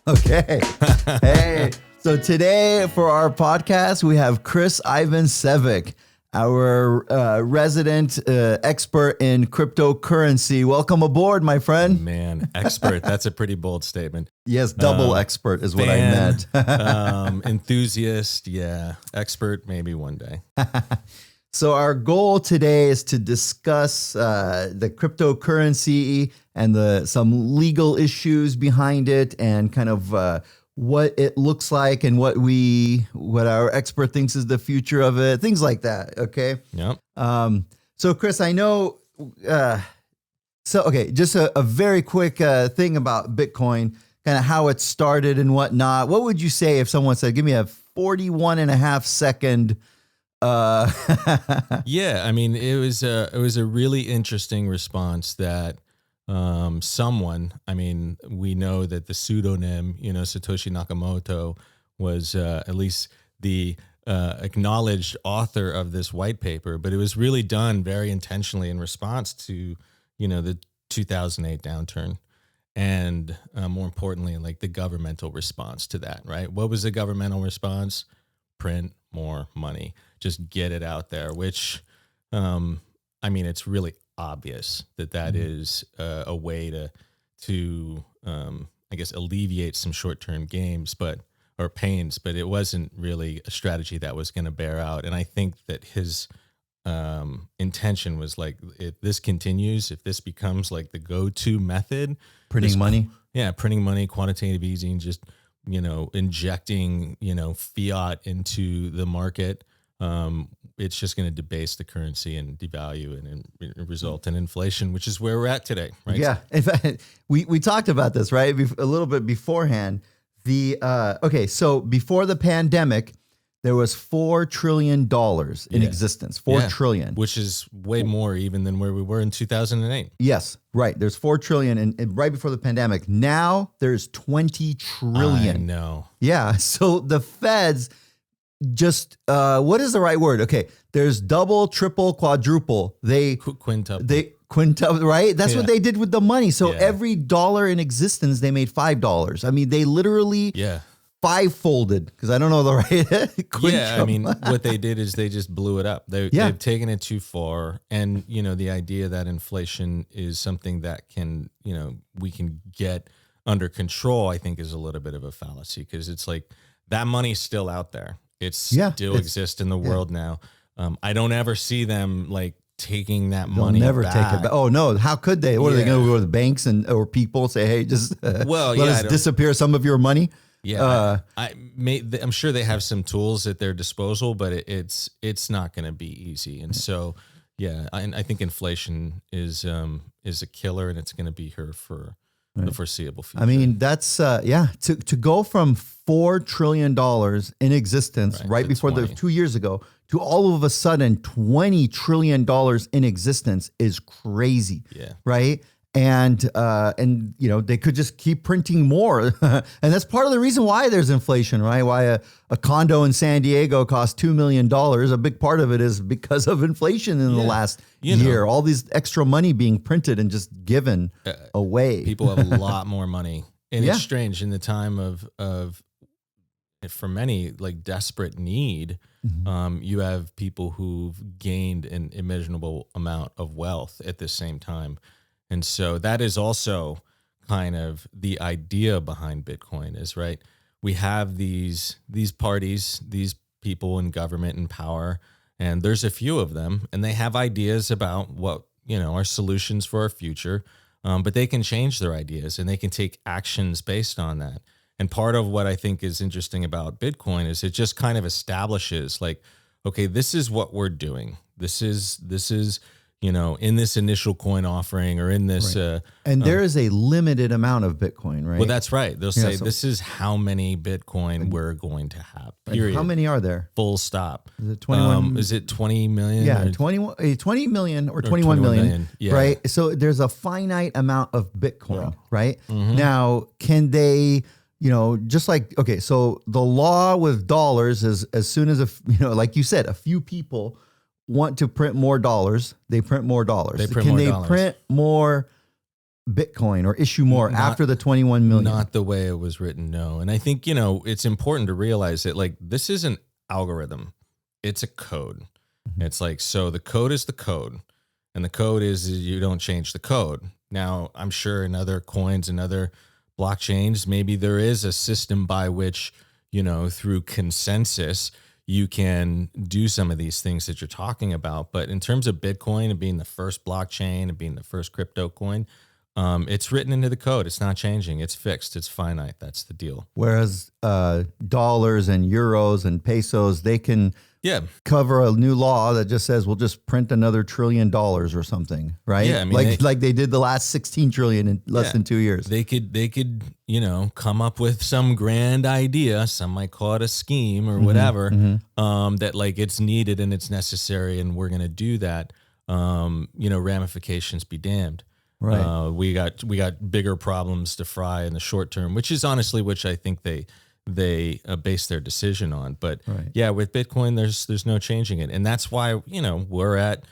Okay. Hey, so today for our podcast, we have Chris Ivan Sevic, our resident expert in cryptocurrency. Welcome aboard, my friend. Man, expert. That's a pretty bold statement. Yes, double expert is what I meant. Enthusiast. Yeah. Expert, maybe one day. So our goal today is to discuss the cryptocurrency and some legal issues behind it and kind of what it looks like and what our expert thinks is the future of it, things like that. Okay. Yep. So Chris, I know. Just a very quick thing about Bitcoin, kind of how it started and whatnot. What would you say if someone said, "Give me a 41 and a half second"? Yeah, I mean, it was a really interesting response that someone, I mean, we know that the pseudonym, Satoshi Nakamoto was at least the acknowledged author of this white paper, but it was really done very intentionally in response to, the 2008 downturn. And more importantly, like the governmental response to that, right? What was the governmental response? Print more money, just get it out there, which, I mean, it's really obvious that is a way to I guess, alleviate some short-term pains, but it wasn't really a strategy that was going to bear out. And I think that his intention was like, if this continues, if this becomes like the go-to method, Printing money, quantitative easing, just injecting, fiat into the market, it's just going to debase the currency and devalue and result in inflation, which is where we're at today, right? Yeah. In fact, we talked about this, right? A little bit beforehand. So before the pandemic, there was $4 trillion in existence. $4 trillion. Which is way more even than where we were in 2008. Yes, right. There's $4 trillion and right before the pandemic. Now there's 20 trillion. I know. Yeah. So the feds just, what is the right word? Okay. There's double, triple, quadruple. Quintuple, right? That's what they did with the money. So every dollar in existence, they made $5. I mean, they literally five-folded, because I don't know the right. I mean, what they did is they just blew it up. They've taken it too far. And, the idea that inflation is something that can, we can get under control, I think is a little bit of a fallacy, because it's like that money's still out there. It still exists in the world now. I don't ever see them like taking that money. Never back. take it back. Oh no! How could they? What are they going to go to the banks or people and say, "Hey, just let us disappear some of your money"? Yeah, I'm sure they have some tools at their disposal, but it's not going to be easy. And so, I think inflation is a killer, and it's going to be here for the foreseeable future. I mean, that's to go from $4 trillion in existence right before 2 years ago to all of a sudden $20 trillion in existence is crazy. Yeah. Right. And they could just keep printing more. And that's part of the reason why there's inflation, right? Why a condo in San Diego costs $2 million. A big part of it is because of inflation in the last year. All these extra money being printed and just given away. People have a lot more money. And it's strange in the time of for many, like desperate need, you have people who've gained an immeasurable amount of wealth at the same time. And so that is also kind of the idea behind Bitcoin is, right, we have these parties, these people in government and power, and there's a few of them, and they have ideas about what, are solutions for our future, but they can change their ideas and they can take actions based on that. And part of what I think is interesting about Bitcoin is it just kind of establishes like, okay, this is what we're doing. This is in this initial coin offering or in this. And there is a limited amount of Bitcoin, right? Well, that's right. They'll say this is how many Bitcoin we're going to have, period. How many are there? Full stop. Is it 21? Is it 20 million? Yeah, 20 million or 21 million, right? So there's a finite amount of Bitcoin, right? Mm-hmm. Now, can they... just like, okay, so the law with dollars is as soon as, like you said, a few people want to print more dollars, they print more dollars. Can they print more Bitcoin or issue more Not- after the 21 million. Not the way it was written, no. And I think, it's important to realize that like this is an algorithm. It's a code. It's like, so the code is the code. And the code is you don't change the code. Now, I'm sure in other coins and other blockchains, maybe there is a system by which, through consensus, you can do some of these things that you're talking about. But in terms of Bitcoin and being the first blockchain and being the first crypto coin, it's written into the code. It's not changing. It's fixed. It's finite. That's the deal. Whereas dollars and euros and pesos, they can cover a new law that just says we'll just print another $1 trillion or something, right? Yeah, I mean, like they did the last 16 trillion in less than 2 years. They could come up with some grand idea. Some might call it a scheme or whatever. That like it's needed and it's necessary, and we're gonna do that. Ramifications be damned. Right. We got bigger problems to fry in the short term, which is honestly which I think they base their decision on. But yeah, with Bitcoin, there's no changing it, and that's why we're at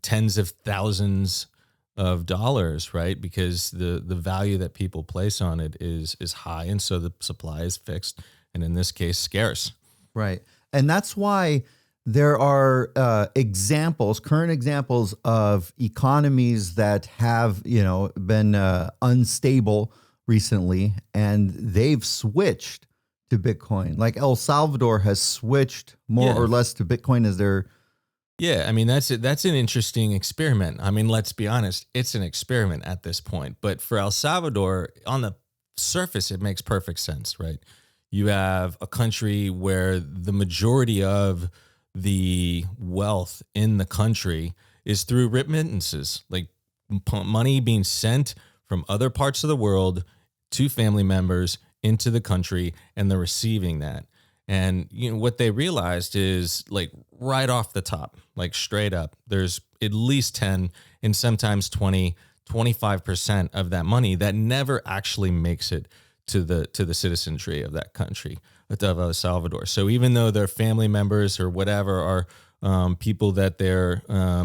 tens of thousands of dollars, right? Because the value that people place on it is high, and so the supply is fixed, and in this case, scarce. Right, and that's why there are current examples of economies that have been unstable recently, and they've switched to Bitcoin. Like El Salvador has switched more or less to Bitcoin as their. Yeah, I mean that's an interesting experiment. I mean, let's be honest, it's an experiment at this point. But for El Salvador, on the surface, it makes perfect sense, right? You have a country where the majority of the wealth in the country is through remittances, like money being sent from other parts of the world to family members into the country, and they're receiving that. And what they realized is like right off the top, like straight up, there's at least 10 and sometimes 20, 25% of that money that never actually makes it to the citizenry of that country, of El Salvador. So even though their family members or whatever are people that they're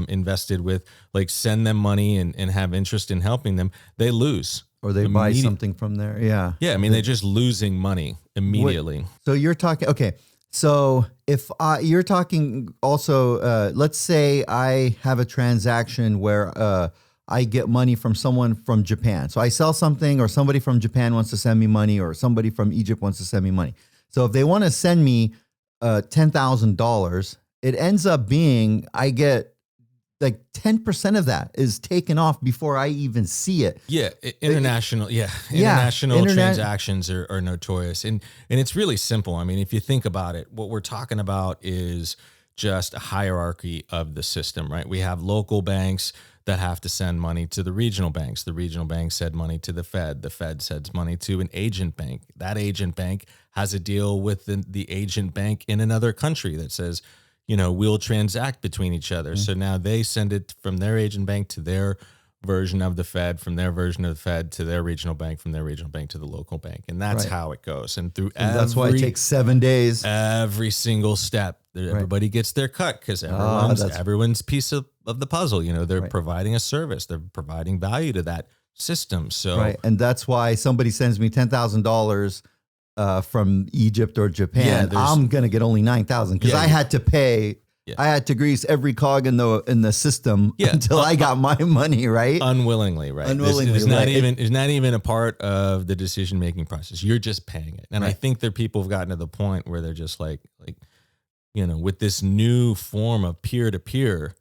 invested with, like send them money and have interest in helping them, they lose. Or they buy something from there. Yeah. Yeah. I mean, they're just losing money immediately. So you're talking, okay. So if you're talking also, let's say I have a transaction where I get money from someone from Japan. So I sell something, or somebody from Japan wants to send me money, or somebody from Egypt wants to send me money. So if they want to send me $10,000, it ends up being, I get like 10% of that is taken off before I even see it. Yeah, international transactions are notorious, and it's really simple. I mean, if you think about it, what we're talking about is just a hierarchy of the system, right? We have local banks that have to send money to the regional banks. The regional banks send money to the Fed. The Fed sends money to an agent bank. That agent bank has a deal with the agent bank in another country that says, we'll transact between each other. So now they send it from their agent bank to their version of the Fed, from their version of the Fed to their regional bank, from their regional bank to the local bank. And that's how it goes. And that's why it takes 7 days. Every single step, everybody gets their cut, because everyone's piece of the puzzle. They're providing a service. They're providing value to that system. So and that's why somebody sends me $10,000 from Egypt or Japan, I'm gonna get only 9,000 because I had to pay. Yeah. I had to grease every cog in the system until I got my money, right? Unwillingly, right? It's not even a part of the decision making process. You're just paying it, and I think that people have gotten to the point where they're just like with this new form of peer to peer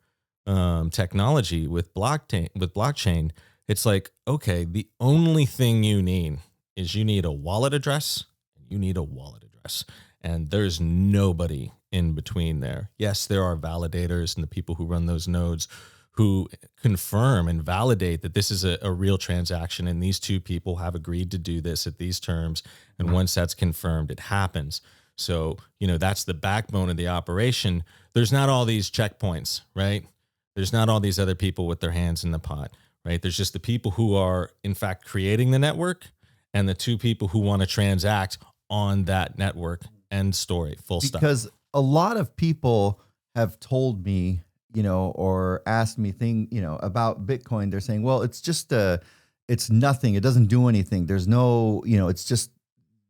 technology with blockchain, it's like, okay, the only thing you need is you need a wallet address. You need a wallet address, and there's nobody in between there. Yes, there are validators and the people who run those nodes who confirm and validate that this is a real transaction, and these two people have agreed to do this at these terms. And once that's confirmed, it happens. So, that's the backbone of the operation. There's not all these checkpoints, right? There's not all these other people with their hands in the pot, right? There's just the people who are, in fact, creating the network, and the two people who want to transact on that network. End story. Full stop. Because a lot of people have told me, or ask me about Bitcoin, they're saying, well, it's just it's nothing. It doesn't do anything. There's no, it's just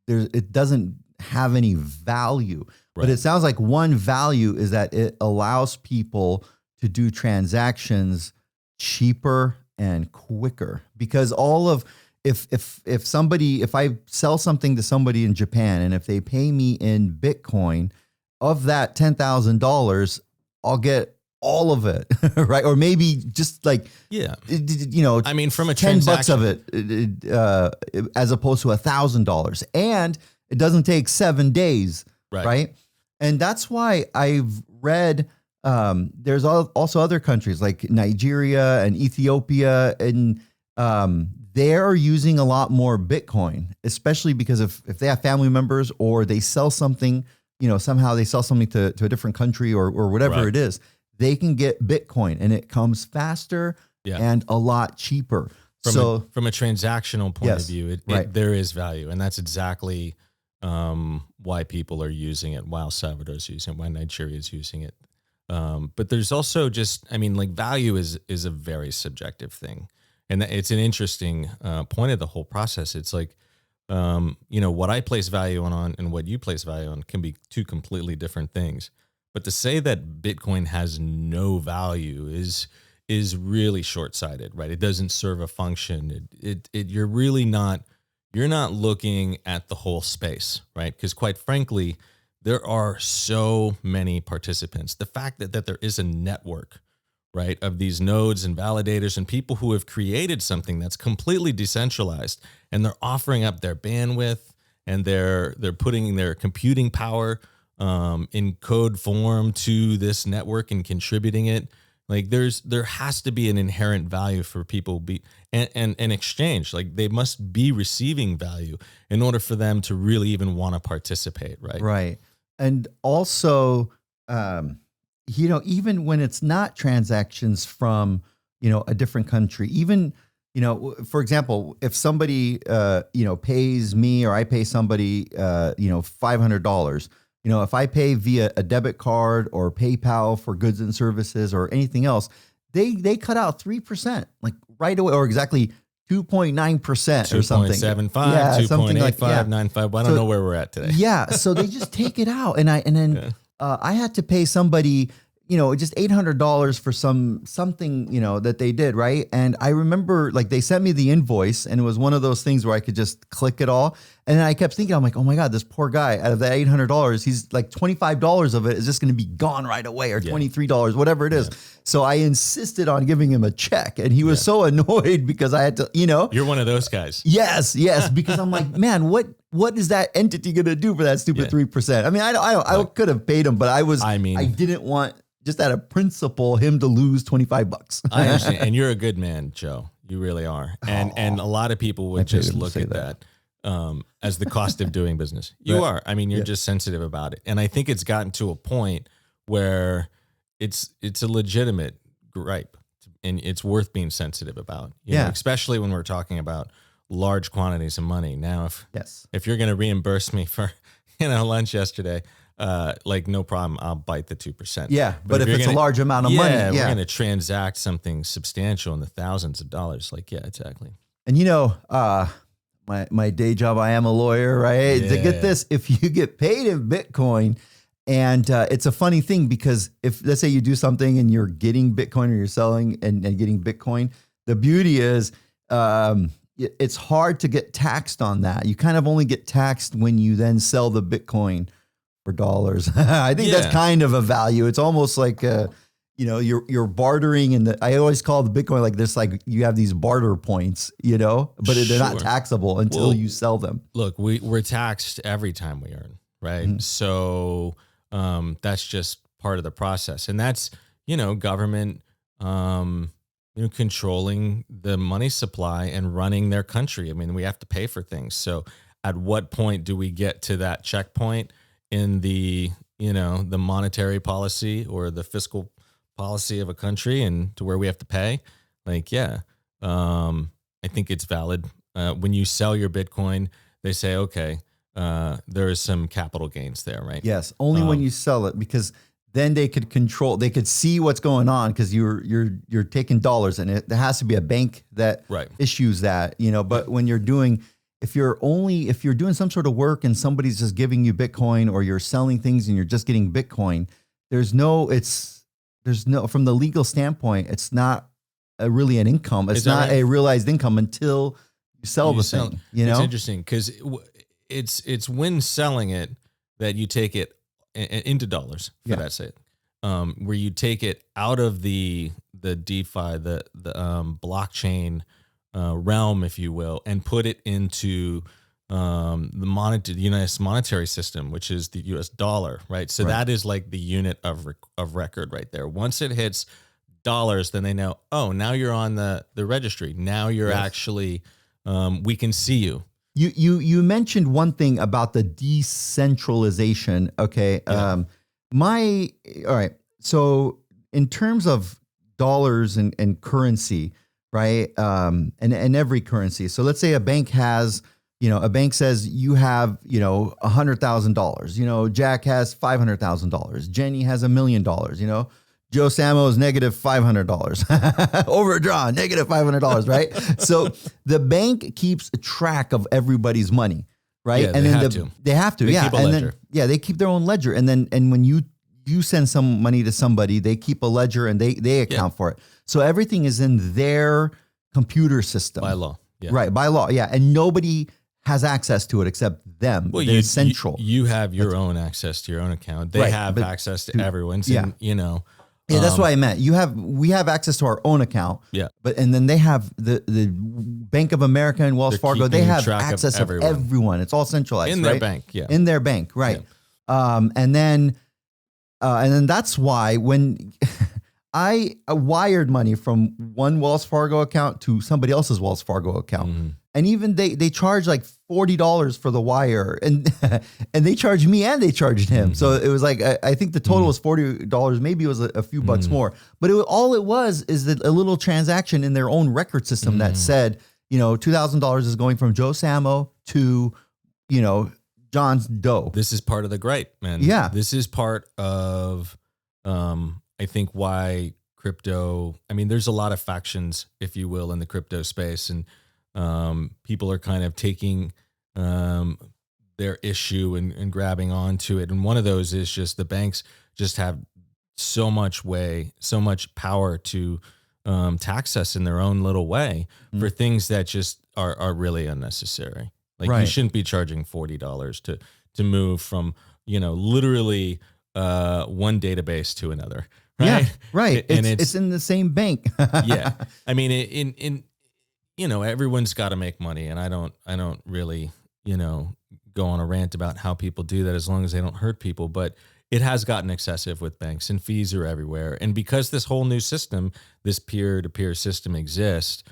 it doesn't have any value. But Right. it sounds like one value is that it allows people to do transactions cheaper and quicker, because if I sell something to somebody in Japan, and if they pay me in Bitcoin, of that $10,000, I'll get all of it, right? Or maybe just like, Yeah. I mean, from a $10 of transaction, it, as opposed to $1,000, and it doesn't take 7 days, Right. right? And that's why I've read there's also other countries like Nigeria and Ethiopia, and they're using a lot more Bitcoin, especially because if they have family members, or they sell something, somehow they sell something to a different country, or whatever Right. it is, they can get Bitcoin, and it comes faster Yeah. and a lot cheaper. From a transactional point Yes, of view, right. there is value, and that's exactly why people are using it, why El Salvador's using it, why Nigeria is using it. But there's also just, like, value is a very subjective thing, and it's an interesting point of the whole process. It's like, what I place value on and what you place value on can be two completely different things. But to say that Bitcoin has no value is really short-sighted, right? It doesn't serve a function. You're really not, you're not looking at the whole space, right? Because quite frankly, there are so many participants. The fact that there is a network, right, of these nodes and validators and people who have created something that's completely decentralized, and they're offering up their bandwidth, and they're putting their computing power in code form to this network and contributing it. Like, there has to be an inherent value for people and exchange. Like, they must be receiving value in order for them to really even want to participate, right? Right. And also, even when it's not transactions from, a different country, even, for example, if somebody, pays me, or I pay somebody, $500, if I pay via a debit card or PayPal for goods and services or anything else, they cut out 3%, like right away, or exactly 2.9% or something. 2.75, Yeah, something like 2.8595. I don't know where we're at today. Yeah, so they just take it out, and then I had to pay somebody, just $800 for something, that they did, right? And I remember, like, they sent me the invoice, and it was one of those things where I could just click it all. And then I kept thinking, I'm like, oh my God, this poor guy, out of that $800, he's like, $25 of it is just going to be gone right away, or $23, whatever it is. So I insisted on giving him a check, and he was so annoyed because I had to, You're one of those guys. Yes, because I'm like, man, what is that entity going to do for that stupid 3%? I mean, I could have paid him, but I didn't want, just out of principle, him to lose $25. I understand. And you're a good man, Joe. You really are. And a lot at would just look at that as the cost of doing business. You are. I mean, you're just sensitive about it. And I think it's gotten to a point where it's a legitimate gripe, and it's worth being sensitive about. You know, especially when we're talking about large quantities of money. Now, if you're going to reimburse me for, lunch yesterday, like, no problem, I'll bite the 2%. Yeah, but if it's a large amount of money, we're going to transact something substantial in the thousands of dollars. Like, yeah, exactly. And my day job, I am a lawyer, right? To get this, if you get paid in Bitcoin, and it's a funny thing, because if, let's say, you do something and you're getting Bitcoin, or you're selling and getting Bitcoin, the beauty is it's hard to get taxed on that. You kind of only get taxed when you then sell the Bitcoin for dollars. I think that's kind of a value. It's almost like you're bartering, and I always call the Bitcoin like this, like you have these barter points, but they're not taxable until you sell them. Look, we're taxed every time we earn, right? Mm-hmm. So that's just part of the process, and that's government controlling the money supply and running their country. I mean, we have to pay for things. So at what point do we get to that checkpoint in the the monetary policy or the fiscal policy of a country, and to where we have to pay? Like, I think it's valid. When you sell your Bitcoin, they say, okay, there is some capital gains there, right? Yes, only when you sell it, because then they could see what's going on because you're taking dollars, and there has to be a bank that Right. issues that, but when if you're doing some sort of work and somebody's just giving you Bitcoin, or you're selling things and you're just getting Bitcoin, there's no from the legal standpoint, it's not really an income. It's not a realized income until you sell the thing. It's interesting because it's when selling it that you take it into dollars, for that sake, where you take it out of the DeFi, the blockchain realm, if you will, and put it into the U.S. monetary system, which is the U.S. dollar, right? So that is like the unit of record right there. Once it hits dollars, then they know, oh, now you're on the registry. Now you're actually, we can see you. You mentioned one thing about the decentralization. Okay. Yeah. All right. So in terms of dollars and currency, right? And every currency. So let's say a bank has, a bank says you have, $100,000, Jack has $500,000. Jenny has $1 million, Joe Samo is negative $500, overdrawn, negative $500, right? So the bank keeps track of everybody's money, right? Yeah, and they then have to. They have to, They yeah. keep a and ledger. then they keep their own ledger, and when you send some money to somebody, they keep a ledger and they account for it. So everything is in their computer system By law, yeah. right? By law, yeah, and nobody has access to it except them. Well, They're central. You have your own access to your own account. They have access to everyone's. Yeah. And, Yeah, that's what I meant. We have access to our own account. Yeah. And then they have the Bank of America and Wells Fargo. They have access of everyone. It's all centralized in their bank. Yeah. In their bank, right? Yeah. And then that's why when I wired money from one Wells Fargo account to somebody else's Wells Fargo account, and even they charge like $40 for the wire, and they charged me and they charged him. So it was like I think the total was $40. Maybe it was a few bucks more, but all it was is that a little transaction in their own record system that said, $2,000 is going from Joe Samo to, John's Doe. This is part of the gripe, man. Yeah. This is part of, I think, why crypto, there's a lot of factions, if you will, in the crypto space, and people are kind of taking their issue and grabbing onto it. And one of those is just the banks just have so much power to tax us in their own little way for things that just are really unnecessary. Like you shouldn't be charging $40 to move from, literally one database to another. Right. Yeah, right. And it's in the same bank. Yeah. Everyone's got to make money, and I don't really, go on a rant about how people do that as long as they don't hurt people, but it has gotten excessive with banks, and fees are everywhere. And because this whole new system, this peer-to-peer system exists,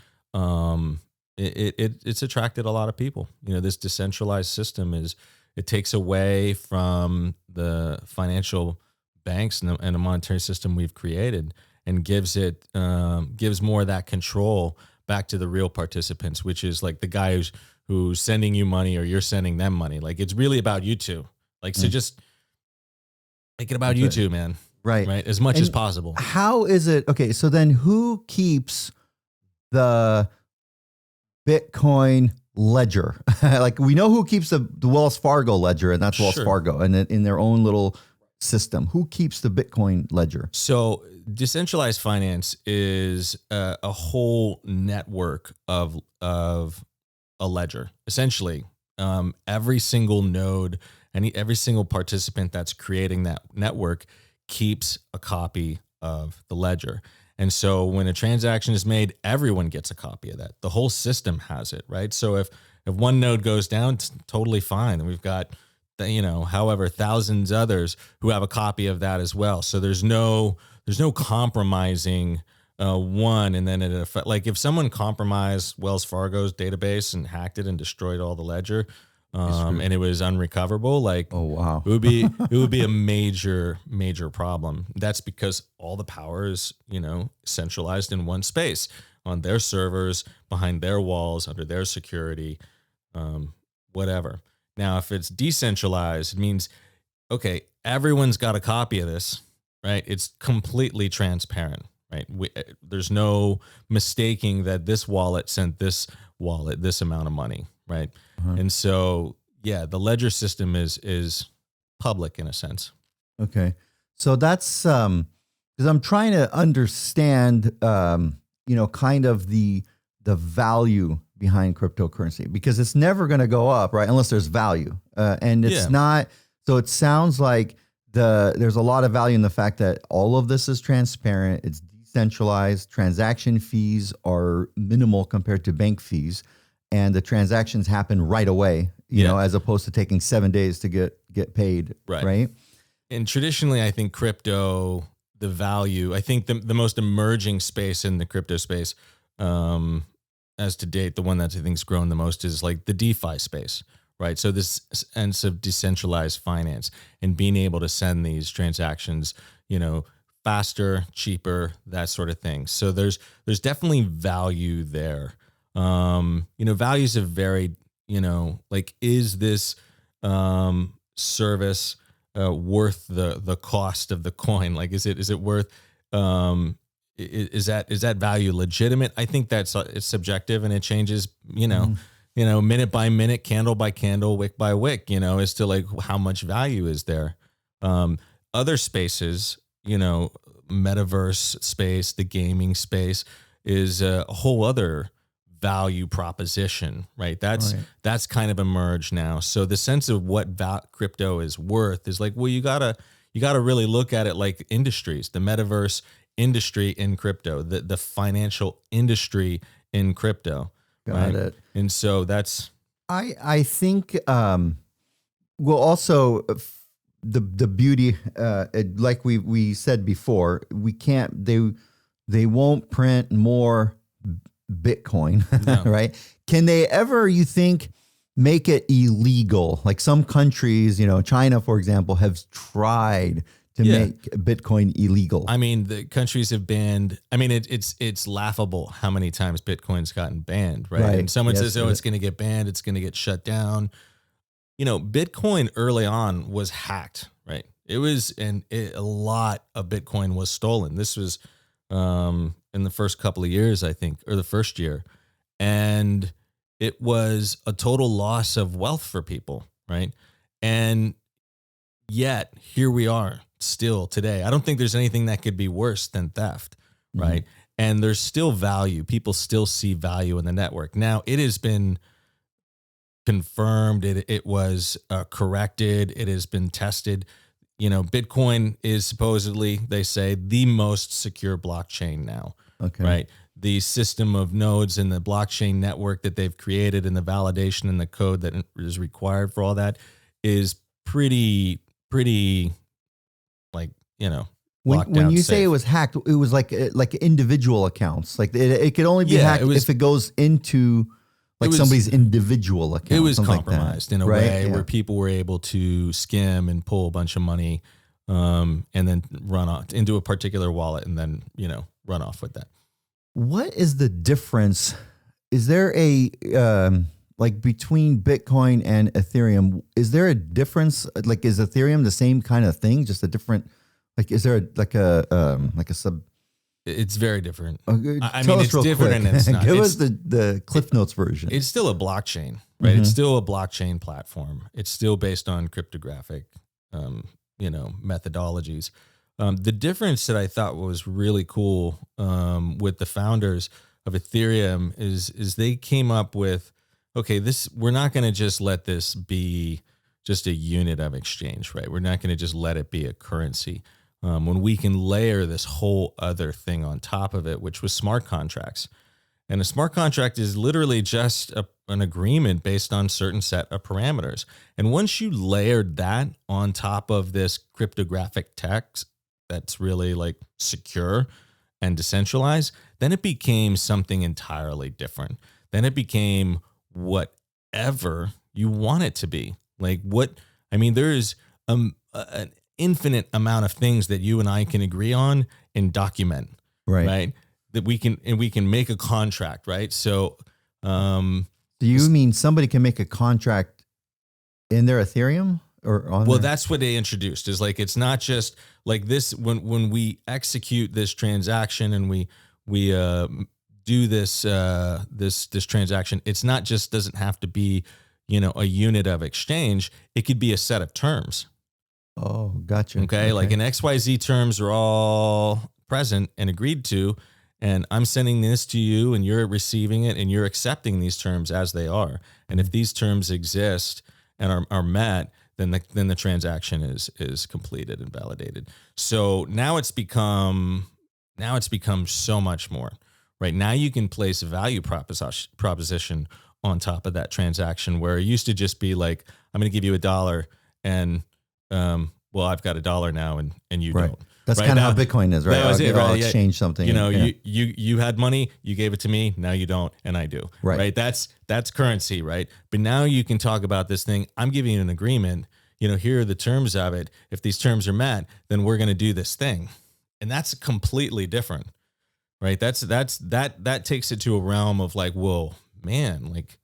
it's attracted a lot of people. This decentralized system it takes away from the financial banks and the monetary system we've created, and gives more of that control back to the real participants, which is like the guy who's sending you money, or you're sending them money. Like it's really about you two. Like, so just make it about you two, man. Right. Right. As much as possible. How is it? Okay. So then who keeps the Bitcoin ledger? Like we know who keeps the Wells Fargo ledger, and that's Wells Fargo, and in their own little system. Who keeps the Bitcoin ledger? So decentralized finance is a whole network of a ledger. Essentially, every single node and every single participant that's creating that network keeps a copy of the ledger. And so when a transaction is made, everyone gets a copy of that. The whole system has it, right? So if one node goes down, it's totally fine. And we've got, however, thousands others who have a copy of that as well. So there's no compromising one, and then like if someone compromised Wells Fargo's database and hacked it and destroyed all the ledger, and it was unrecoverable, like, oh wow, it would be a major problem. That's because all the power is centralized in one space on their servers, behind their walls, under their security, whatever. Now, if it's decentralized, it means, okay, everyone's got a copy of this. right? It's completely transparent, right? There's no mistaking that this wallet sent this wallet this amount of money, right? Uh-huh. And so, yeah, the ledger system is public in a sense. Okay. So that's because I'm trying to understand kind of the value behind cryptocurrency, because it's never going to go up, right? Unless there's value. And it's Yeah. not, so it sounds like there's a lot of value in the fact that all of this is transparent, it's decentralized, transaction fees are minimal compared to bank fees, and the transactions happen right away, as opposed to taking 7 days to get paid, right? And traditionally, I think crypto, the value, I think the most emerging space in the crypto space, as to date, the one that I think's grown the most is like the DeFi space, right? So this sense of decentralized finance and being able to send these transactions, faster, cheaper, that sort of thing. So there's definitely value there. Values have varied, like, is this service worth the cost of the coin? Like, is it worth, is that value legitimate? I think it's subjective, and it changes, minute by minute, candle by candle, wick by wick, as to like how much value is there. Other spaces, metaverse space, the gaming space is a whole other value proposition, right? That's kind of emerged now. So the sense of what crypto is worth is like, well, you gotta really look at it like industries, the metaverse industry in crypto, the financial industry in crypto. Got it. And so that's, I think, well, also the beauty, like we said before, they won't print more Bitcoin, No. right? Can they ever, you think, make it illegal? Like some countries, China, for example, have tried to make Bitcoin illegal. I mean, the countries have banned. I mean, it's laughable how many times Bitcoin's gotten banned, right? And someone says, "Oh, it's going to get banned. It's going to get shut down." Bitcoin early on was hacked, right? It was, a lot of Bitcoin was stolen. This was in the first couple of years, I think, or the first year, and it was a total loss of wealth for people, right? And yet here we are still today. I don't think there's anything that could be worse than theft, right? And there's still value. People still see value in the network. Now, it has been confirmed. It was corrected. It has been tested. Bitcoin is supposedly, they say, the most secure blockchain now, right? The system of nodes and the blockchain network that they've created and the validation and the code that is required for all that is pretty like, when you safe. say it was hacked, it was like individual accounts. Like it could only be hacked if it goes into somebody's individual account. It was compromised in a way Yeah. where people were able to skim and pull a bunch of money, and then run off into a particular wallet and then, run off with that. What is the difference? Is there a, between Bitcoin and Ethereum, is there a difference? Like, is Ethereum the same kind of thing? Just a different, is there a sub? It's very different. I mean, it's different and it's not. Give us the Cliff Notes version. It's still a blockchain, right? Mm-hmm. It's still a blockchain platform. It's still based on cryptographic, methodologies. The difference that I thought was really cool with the founders of Ethereum is they came up with, okay, we're not going to just let this be just a unit of exchange, right? We're not going to just let it be a currency. When we can layer this whole other thing on top of it, which was smart contracts. And a smart contract is literally just an agreement based on certain set of parameters. And once you layered that on top of this cryptographic text that's really like secure and decentralized, then it became something entirely different. Then it became whatever you want it to be. There's an infinite amount of things that you and I can agree on and document, right? That we can make a contract, right? So, do you mean somebody can make a contract in their Ethereum, or on Well, there? that's what they introduced, is like, it's not just like this, when we execute this transaction and we do this transaction, it's not just, doesn't have to be, a unit of exchange. It could be a set of terms. Oh, gotcha. Okay. Like an XYZ terms are all present and agreed to, and I'm sending this to you and you're receiving it and you're accepting these terms as they are. And if these terms exist and are met, then the transaction is completed and validated. So now it's become so much more, right? Now you can place a value proposition on top of that transaction, where it used to just be like, I'm going to give you $1 and, well, I've got $1 now and you don't. That's right? kind of how Bitcoin is, right? That was it, I'll right? exchange something. You had money, you gave it to me, now you don't, and I do. Right? That's currency, right? But now you can talk about this thing. I'm giving you an agreement. Here are the terms of it. If these terms are met, then we're going to do this thing, and that's completely different, right? That takes it to a realm of like, whoa, man, like,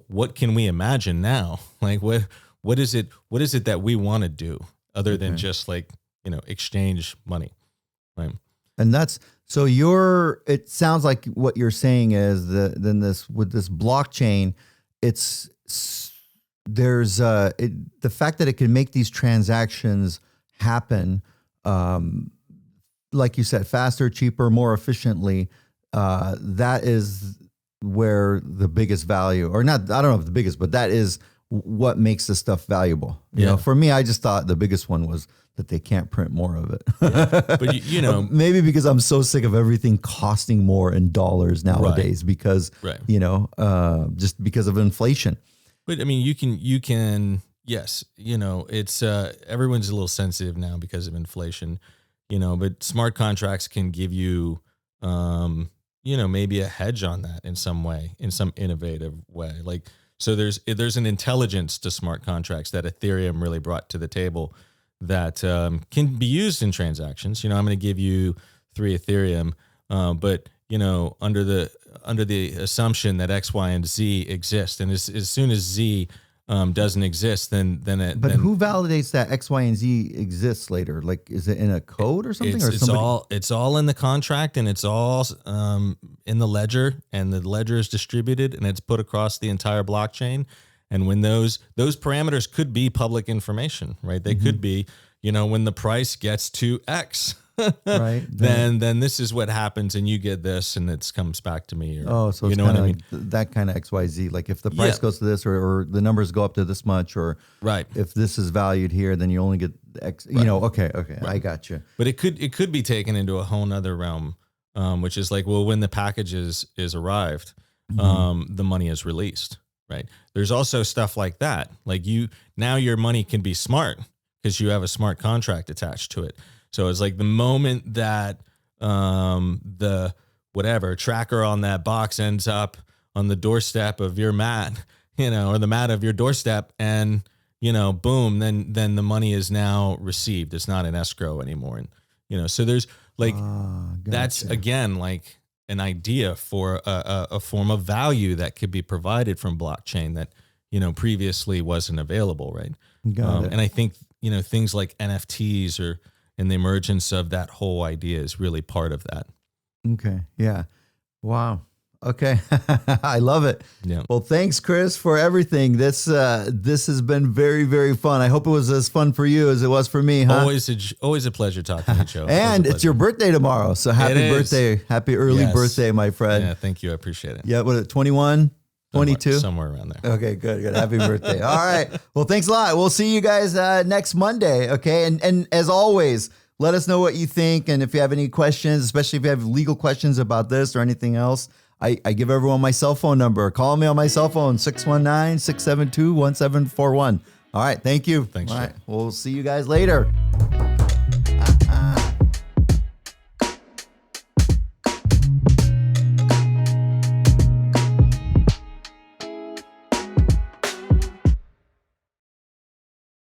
what can we imagine now? Like, what is it that we want to do other than just like, exchange money, right? And that's, so it sounds like what you're saying is that then with this blockchain, there's the fact that it can make these transactions happen, like you said, faster, cheaper, more efficiently. That is where the biggest value, or not, I don't know if the biggest, but that is what makes this stuff valuable. You know, for me, I just thought the biggest one was that they can't print more of it. But maybe because I'm so sick of everything costing more in dollars nowadays, because just because of inflation. But I mean, you can, yes, it's everyone's a little sensitive now because of inflation, but smart contracts can give you, maybe a hedge on that in some way, in some innovative way. Like, so there's an intelligence to smart contracts that Ethereum really brought to the table that can be used in transactions. I'm going to give you 3 Ethereum, but under the assumption that X, Y, and Z exist, and as soon as Z doesn't exist, then who validates that X, Y, and Z exists later? Like, is it in a code or something? It's all in the contract, and it's all in the ledger, and the ledger is distributed, and it's put across the entire blockchain. And when those parameters could be public information, right? They could be, when the price gets to X, right? Then this is what happens, and you get this, and it comes back to me. So it's you know what I mean? That kind of XYZ. Like if the price goes to this, or the numbers go up to this much, or if this is valued here, then you only get X. Okay, I got you. But it could be taken into a whole nother realm, which is like, well, when the package is arrived, the money is released. Right. There's also stuff like that. Like now your money can be smart because you have a smart contract attached to it. So it's like the moment that the whatever tracker on that box ends up on the doorstep of your mat, or the mat of your doorstep, and boom, then the money is now received. It's not an escrow anymore. And so there's like that's again like an idea for a form of value that could be provided from blockchain that, previously wasn't available. Right. Got it. And I think, things like NFTs and the emergence of that whole idea is really part of that. Okay. Yeah. Wow. Okay. I love it. Yeah. Well, thanks, Chris, for everything. This has been very, very fun. I hope it was as fun for you as it was for me, huh? Always a pleasure talking to you, Joe. And it's your birthday tomorrow. So happy birthday. Happy early birthday, my friend. Yeah, thank you. I appreciate it. Yeah, what, 21? 22? Somewhere around there. Okay, good. Happy birthday. All right. Well, thanks a lot. We'll see you guys next Monday. Okay. And as always, let us know what you think. And if you have any questions, especially if you have legal questions about this or anything else, I give everyone my cell phone number. Call me on my cell phone, 619-672-1741. All right. Thank you. Thanks. All right. We'll see you guys later.